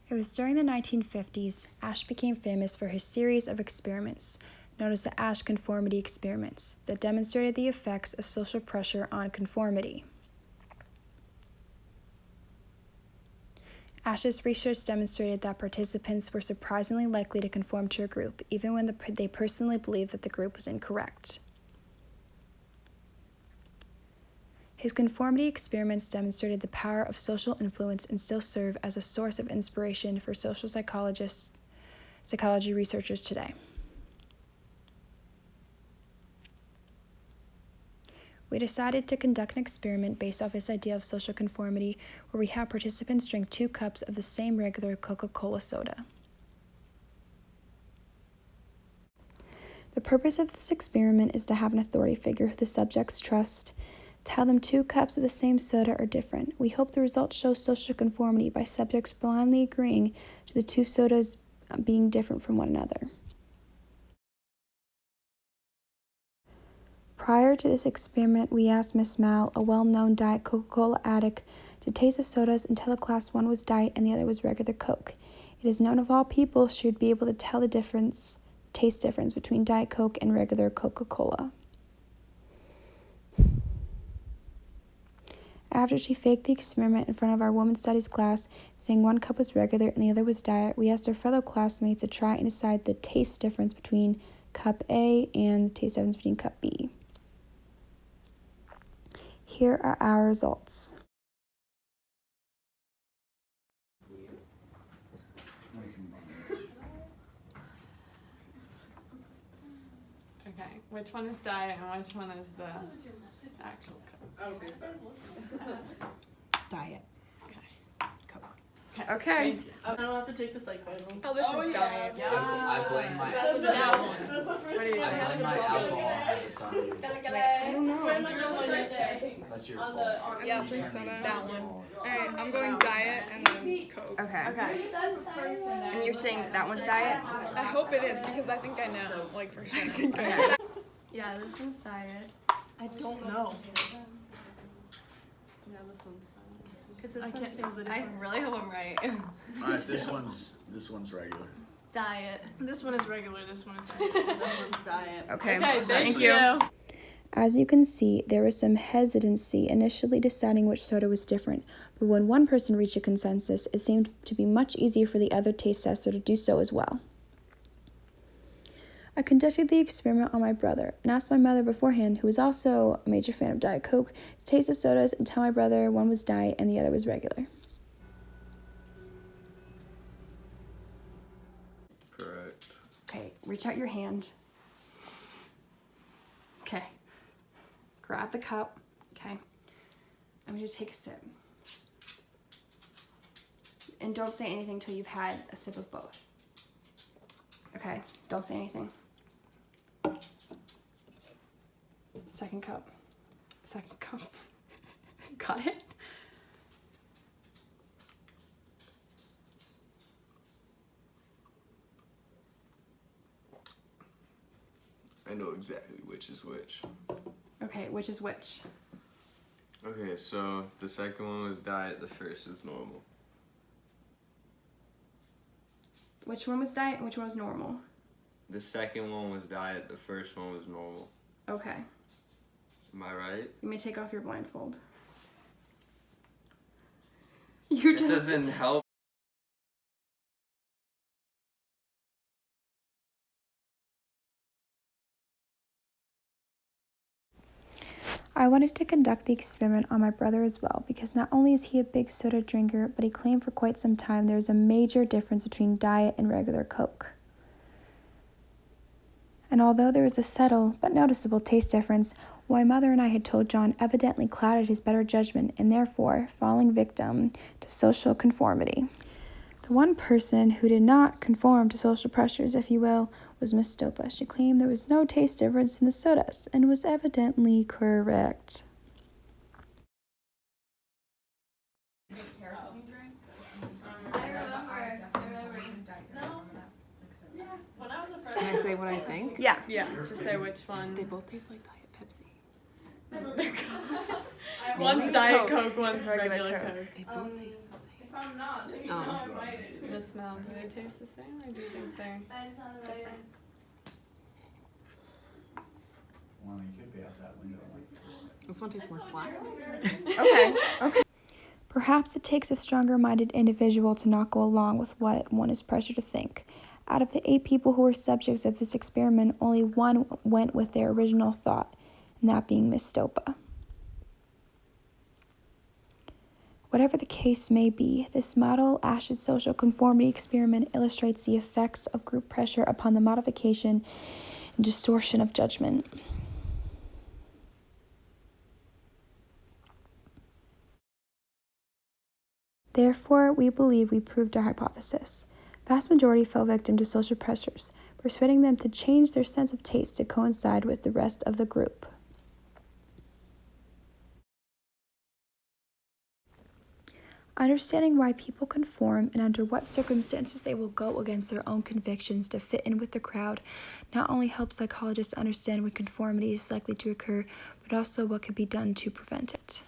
It was during the 1950s, Asch became famous for his series of experiments, known as the Asch Conformity experiments, that demonstrated the effects of social pressure on conformity. Asch's research demonstrated that participants were surprisingly likely to conform to a group, even when they personally believed that the group was incorrect. His conformity experiments demonstrated the power of social influence and still serve as a source of inspiration for social psychology researchers today. We decided to conduct an experiment based off this idea of social conformity, where we have participants drink 2 cups of the same regular Coca-Cola soda. The purpose of this experiment is to have an authority figure who the subjects trust tell them 2 cups of the same soda are different. We hope the results show social conformity by subjects blindly agreeing to the 2 sodas being different from one another. Prior to this experiment, we asked Miss Mal, a well-known Diet Coca-Cola addict, to taste the sodas and tell the class one was Diet and the other was regular Coke. It is known of all people she would be able to tell the taste difference between Diet Coke and regular Coca-Cola. After she faked the experiment in front of our women's studies class, saying 1 cup was regular and the other was Diet, we asked our fellow classmates to try and decide the taste difference between cup A and the taste difference between cup B. Here are our results. Okay, which one is Diet and which one is the actual Coke? Diet. Okay. Coke. Okay. I don't have to take the Psych final. Oh, this is Diet. Yeah. I blame my That one. What do you I blame my alcohol habits on you. I don't know. That's your fault. Yeah, drink soda. That one. Alright, I'm going Diet and then Coke. Okay. And you're saying that one's Diet? I hope it is because I think I know, like for sure. Okay. Yeah, this one's Diet. I don't know. Yeah, this one's Cause this I one can't tastes tell the I difference. really hope I'm right. Alright, this one's regular. Diet. This one is regular, this one is This one's Diet. Okay, Okay, thank actually- you. As you can see, there was some hesitancy initially deciding which soda was different, but when one person reached a consensus, it seemed to be much easier for the other taste tester to do so as well. I conducted the experiment on my brother and asked my mother beforehand, who was also a major fan of Diet Coke, to taste the sodas and tell my brother one was Diet and the other was regular. Correct. Okay, reach out your hand. Okay. Grab the cup. Okay. I'm going to take a sip. And don't say anything until you've had a sip of both. Okay, don't say anything. Second cup. Second cup. Got it? I know exactly which is which. Okay, which is which? Okay, so the second one was Diet, the first was normal. Which one was Diet and which one was normal? The second one was Diet, the first one was normal. Okay. Am I right? You may take off your blindfold. You It just... doesn't help. I wanted to conduct the experiment on my brother as well, because not only is he a big soda drinker, but he claimed for quite some time there's a major difference between Diet and regular Coke. And although there was a subtle but noticeable taste difference, what my mother and I had told John evidently clouded his better judgment and therefore falling victim to social conformity. The one person who did not conform to social pressures, if you will, was Miss Stopa. She claimed there was no taste difference in the sodas and was evidently correct. When I was a Can freshman. I say what I think? Yeah, just say which one. They both taste like Diet Pepsi. One's One's Diet Coke. Coke, one's Regular regular Coke. Coke. They both taste the same. I'm not. Then you know I might. The smell, do they taste the same, or do you think they're different? Well, you could be out that window like This one tastes more flat. Okay. Perhaps it takes a stronger-minded individual to not go along with what one is pressured to think. Out of the 8 people who were subjects of this experiment, only 1 went with their original thought, and that being Miss Stopa. Whatever the case may be, this model Asch's social conformity experiment illustrates the effects of group pressure upon the modification and distortion of judgment. Therefore, we believe we proved our hypothesis. Vast majority fell victim to social pressures, persuading them to change their sense of taste to coincide with the rest of the group. Understanding why people conform and under what circumstances they will go against their own convictions to fit in with the crowd not only helps psychologists understand when conformity is likely to occur, but also what can be done to prevent it.